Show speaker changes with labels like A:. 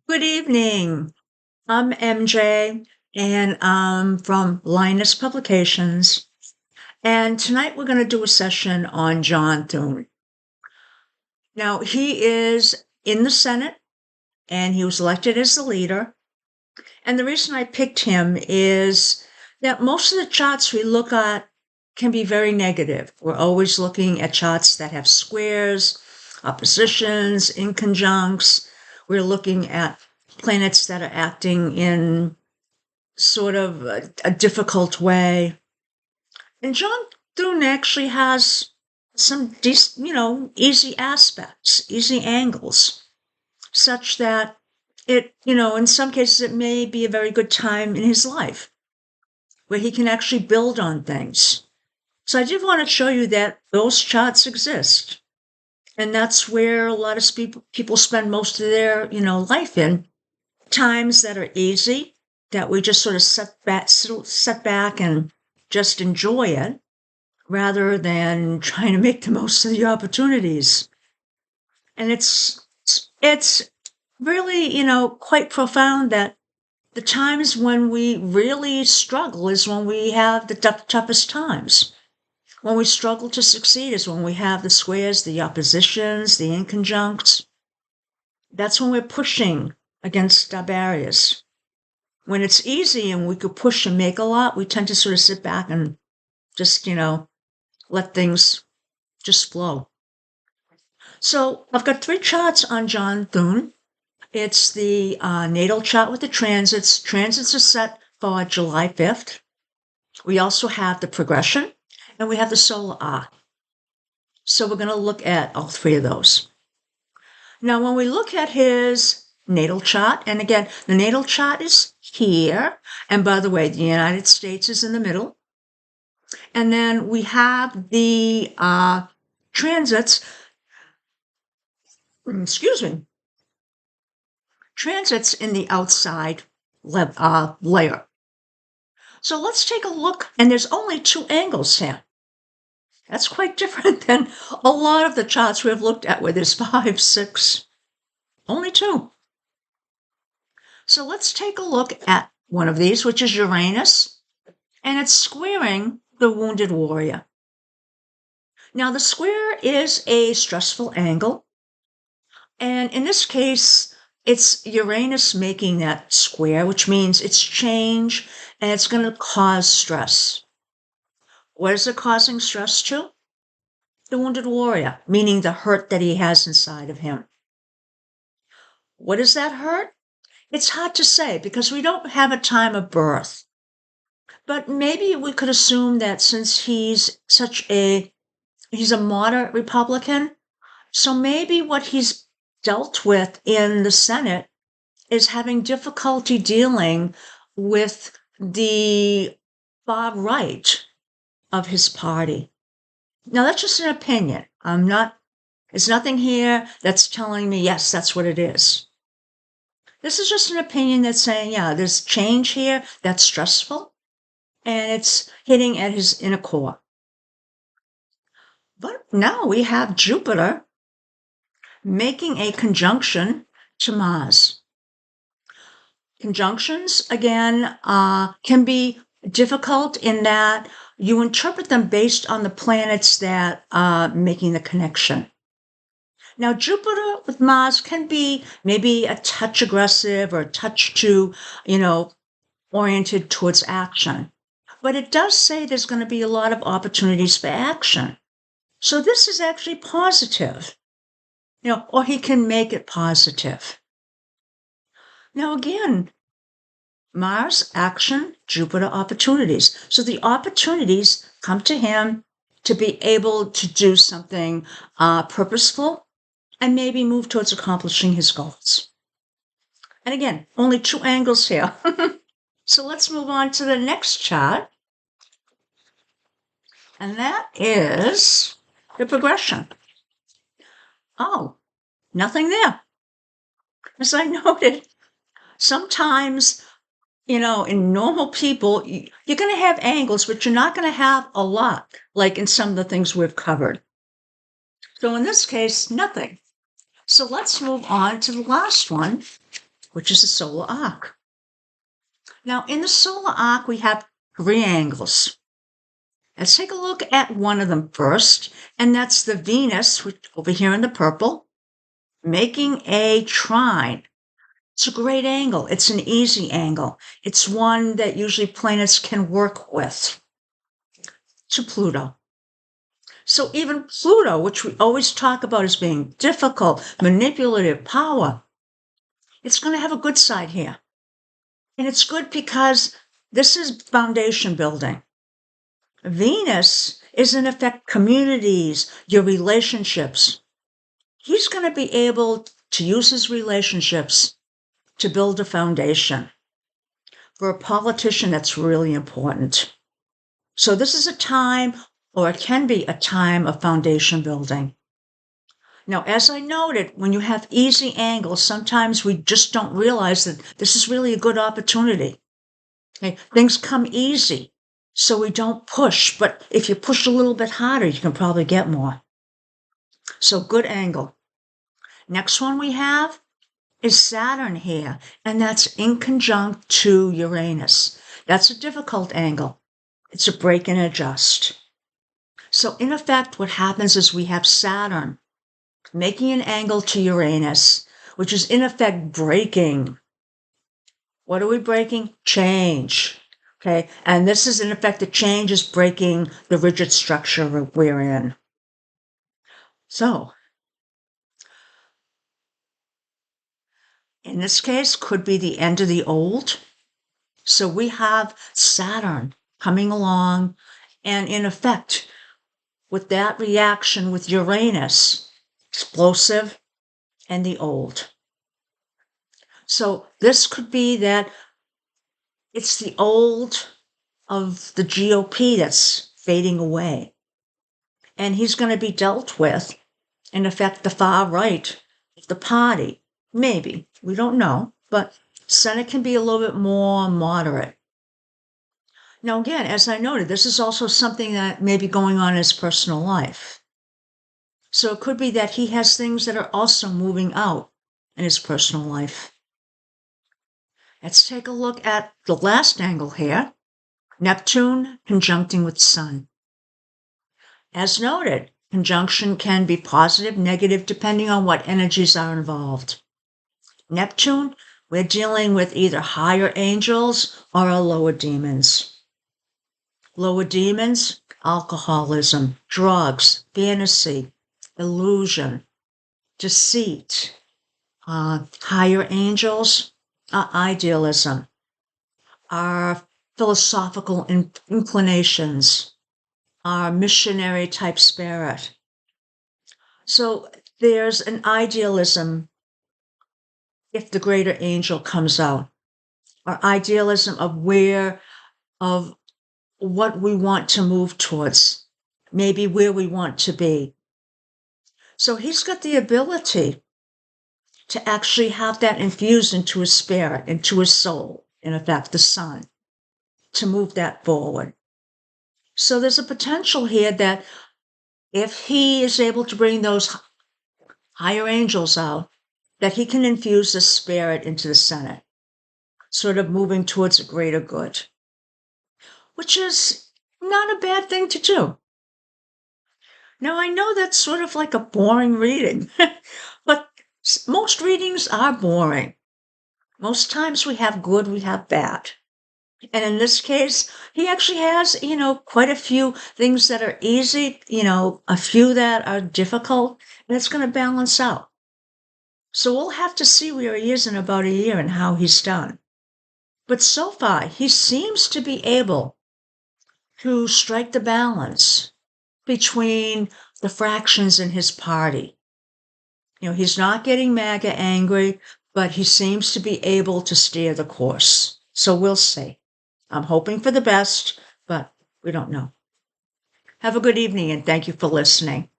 A: Good evening. I'm MJ, and I'm from Linus Publications. And tonight we're going to do a session on John Thune. Now, he is in the Senate, and he was elected as the leader. And the reason I picked him is that most of the charts we look at can be very negative. We're always looking at charts that have squares, oppositions, inconjuncts. We're looking at planets that are acting in sort of a difficult way. And John Thune actually has some decent, easy aspects, easy angles, such that in some cases, it may be a very good time in his life where he can actually build on things. So I did want to show you that those charts exist. And that's where a lot of people spend most of their, life in. Times that are easy, that we just sort of set back and just enjoy it rather than trying to make the most of the opportunities. And it's really, quite profound that the times when we really struggle is when we have the toughest times. When we struggle to succeed is when we have the squares, the oppositions, the inconjuncts. That's when we're pushing against our barriers. When it's easy and we could push and make a lot, we tend to sort of sit back and just, let things just flow. So I've got 3 charts on John Thune. It's the natal chart with the transits. Transits are set for July 5th. We also have the progression, and we have the solar arc. So we're going to look at all 3 of those. Now, when we look at his natal chart, and again, the natal chart is here. And by the way, the United States is in the middle. And then we have the transits. Transits in the outside layer. So let's take a look. And there's only 2 angles here. That's quite different than a lot of the charts we've looked at where there's 5, 6. Only 2. So let's take a look at one of these, which is Uranus, and it's squaring the wounded warrior. Now, the square is a stressful angle, and in this case, it's Uranus making that square, which means it's change, and it's going to cause stress. What is it causing stress to? The wounded warrior, meaning the hurt that he has inside of him. What is that hurt? It's hard to say because we don't have a time of birth. But maybe we could assume that since he's a moderate Republican, so maybe what he's dealt with in the Senate is having difficulty dealing with the far right of his party. Now, that's just an opinion. There's nothing here that's telling me, yes, that's what it is. This is just an opinion that's saying, yeah, there's change here that's stressful, and it's hitting at his inner core. But now we have Jupiter making a conjunction to Mars. Conjunctions, again, can be difficult in that you interpret them based on the planets that are making the connection. Now, Jupiter with Mars can be maybe a touch aggressive or a touch too, oriented towards action. But it does say there's going to be a lot of opportunities for action. So this is actually positive, or he can make it positive. Now, again, Mars, action, Jupiter, opportunities. So the opportunities come to him to be able to do something purposeful and maybe move towards accomplishing his goals. And again, only 2 angles here. So let's move on to the next chart. And that is the progression. Oh, nothing there. As I noted, sometimes, in normal people, you're going to have angles, but you're not going to have a lot, like in some of the things we've covered. So in this case, nothing. So let's move on to the last one, which is the solar arc. Now, in the solar arc, we have 3 angles. Let's take a look at one of them first, and that's the Venus, which over here in the purple, making a trine. It's a great angle. It's an easy angle. It's one that usually planets can work with, to Pluto. So even Pluto, which we always talk about as being difficult, manipulative power, it's going to have a good side here. And it's good because this is foundation building. Venus is, in effect, communities, your relationships. He's going to be able to use his relationships to build a foundation. For a politician, that's really important. So this is a time, or it can be a time of foundation building. Now, as I noted, when you have easy angles, sometimes we just don't realize that this is really a good opportunity. Okay? Things come easy, so we don't push. But if you push a little bit harder, you can probably get more. So good angle. Next one we have is Saturn here, and that's in conjunct to Uranus. That's a difficult angle. It's a break and adjust. So in effect, what happens is we have Saturn making an angle to Uranus, which is in effect breaking. What are we breaking? Change. Okay, and this is in effect, the change is breaking the rigid structure we're in. So, in this case, could be the end of the old. So we have Saturn coming along, and in effect, with that reaction with Uranus, explosive and the old. So this could be that it's the old of the GOP that's fading away. And he's going to be dealt with, in effect, the far right of the party. Maybe. We don't know. But Senate can be a little bit more moderate. Now, again, as I noted, this is also something that may be going on in his personal life. So it could be that he has things that are also moving out in his personal life. Let's take a look at the last angle here. Neptune conjuncting with Sun. As noted, conjunction can be positive, negative, depending on what energies are involved. Neptune, we're dealing with either higher angels or our lower demons. Lower demons, alcoholism, drugs, fantasy, illusion, deceit. Higher angels, idealism, our philosophical inclinations, our missionary type spirit. So there's an idealism if the greater angel comes out, or idealism of what we want to move towards, maybe where we want to be. So he's got the ability to actually have that infused into his spirit, into his soul, in effect, the Sun, to move that forward. So there's a potential here that if he is able to bring those higher angels out, that he can infuse the spirit into the Senate, sort of moving towards a greater good, which is not a bad thing to do. Now, I know that's sort of like a boring reading, but most readings are boring. Most times we have good, we have bad. And in this case, he actually has, quite a few things that are easy, a few that are difficult, and it's going to balance out. So we'll have to see where he is in about a year and how he's done. But so far, he seems to be able to strike the balance between the fractions in his party. He's not getting MAGA angry, but he seems to be able to steer the course. So we'll see. I'm hoping for the best, but we don't know. Have a good evening, and thank you for listening.